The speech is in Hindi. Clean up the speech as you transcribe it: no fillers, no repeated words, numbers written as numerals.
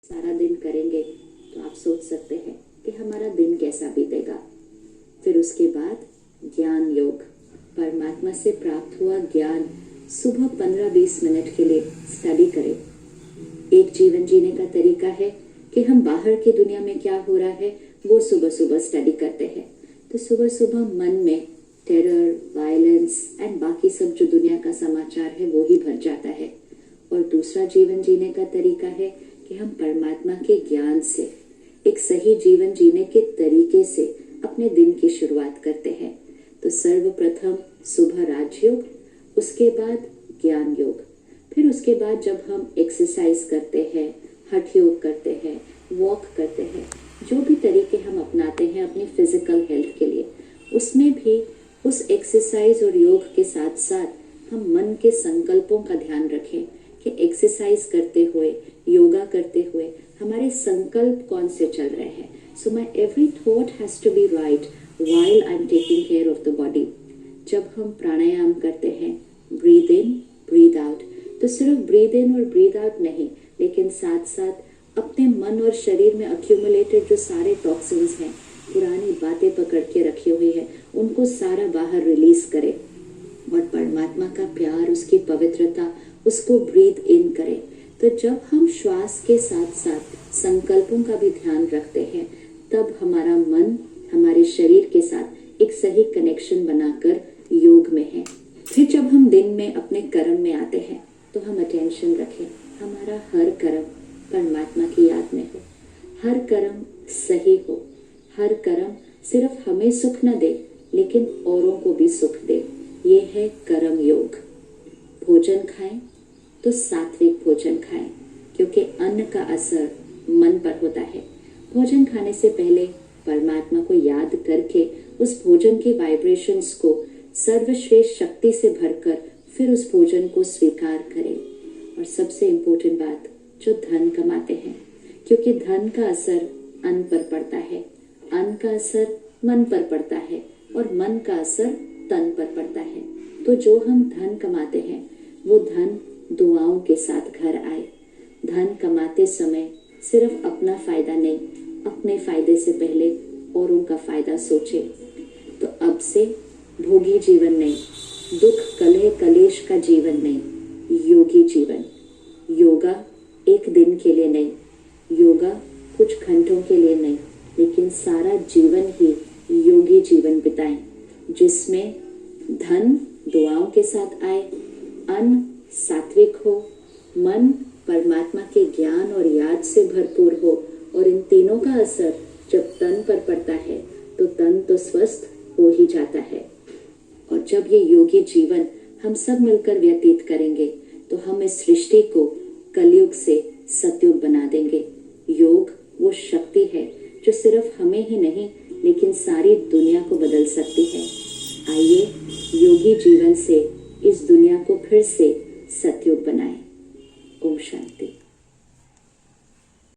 सारा दिन करेंगे तो आप सोच सकते हैं कि हमारा दिन कैसा बीतेगा। फिर उसके बाद ज्ञान योग, परमात्मा से प्राप्त हुआ ज्ञान सुबह 15-20 मिनट के लिए स्टडी करें। एक जीवन जीने का तरीका है कि हम बाहर की दुनिया में क्या हो रहा है वो सुबह सुबह स्टडी करते हैं। तो सुबह सुबह मन में टेरर, वायलेंस एंड बाकी सब जो दुनिया का समाचार है वो ही भर जाता है। और दूसरा जीवन जीने का तरीका है कि हम परमात्मा के ज्ञान से एक सही जीवन जीने के तरीके से अपने दिन की शुरुआत करते हैं। तो सर्वप्रथम सुबह राजयोग, उसके बाद ज्ञान योग, फिर उसके बाद जब हम एक्सरसाइज करते हैं, हठ योग करते हैं, वॉक करते हैं, जो भी तरीके हम अपनाते हैं अपनी फिजिकल हेल्थ के लिए, उसमें भी उस एक्सरसाइज और योग के साथ साथ हम मन के संकल्पों का ध्यान रखें कि एक्सरसाइज करते हुए, योगा करते हुए हमारे संकल्प कौन से चल रहे हैं। So my every thought has to be right while I am taking care of the body. जब हम प्राणायाम करते हैं, ब्रीद इन ब्रीद आउट, तो सिर्फ ब्रीद इन और ब्रीद आउट नहीं, लेकिन साथ साथ अपने मन और शरीर में अक्यूमुलेटेड जो सारे टॉक्सिन्स हैं, पुरानी बातें पकड़ के रखी हुई है, उनको सारा बाहर रिलीज करें और परमात्मा का प्यार, उसकी पवित्रता, उसको ब्रीथ इन करें। तो जब हम श्वास के साथ साथ संकल्पों का भी ध्यान रखते हैं, तब हमारा मन हमारे शरीर के साथ एक सही कनेक्शन बनाकर योग में है। फिर जब हम दिन में अपने कर्म में आते हैं तो हम अटेंशन रखें, हमारा हर कर्म परमात्मा की याद में हो, हर कर्म सही हो, हर कर्म सिर्फ हमें सुख न दे लेकिन औरों को भी सुख दे। ये है कर्म योग। भोजन खाएं तो सात्विक भोजन खाएं, क्योंकि अन्न का असर मन पर होता है। भोजन खाने से पहले परमात्मा को याद करके उस भोजन के वाइब्रेशंस को सर्वश्रेष्ठ शक्ति से भरकर फिर उस भोजन को स्वीकार करें। और सबसे इम्पोर्टेंट बात, जो धन कमाते हैं, क्योंकि धन का असर अन्न पर पड़ता है, अन्न का असर मन पर पड़ता है और मन का असर तन पर पड़ता है। तो जो हम धन कमाते हैं वो धन दुआओं के साथ घर आए। धन कमाते समय सिर्फ अपना फायदा नहीं, अपने फायदे से पहले औरों का फायदा सोचे। तो अब से भोगी जीवन नहीं, दुख कलह कलेश का जीवन नहीं, योगी जीवन। योगा एक दिन के लिए नहीं, योगा कुछ घंटों के लिए नहीं, लेकिन सारा जीवन ही योगी जीवन बिताएं, जिसमें धन दुआओं के साथ आए, अन्न सात्विक हो, मन परमात्मा के ज्ञान और याद से भरपूर हो, और इन तीनों का असर जब तन पर पड़ता है तो तन तो स्वस्थ हो ही जाता है। और जब ये योगी जीवन हम सब मिलकर व्यतीत करेंगे तो हम इस सृष्टि को कलयुग से सतयुग बना देंगे। योग वो शक्ति है जो सिर्फ हमें ही नहीं लेकिन सारी दुनिया को बदल सकती है। आइए योगी जीवन से इस दुनिया को फिर से सतयुग बनाएं। ओम शांति।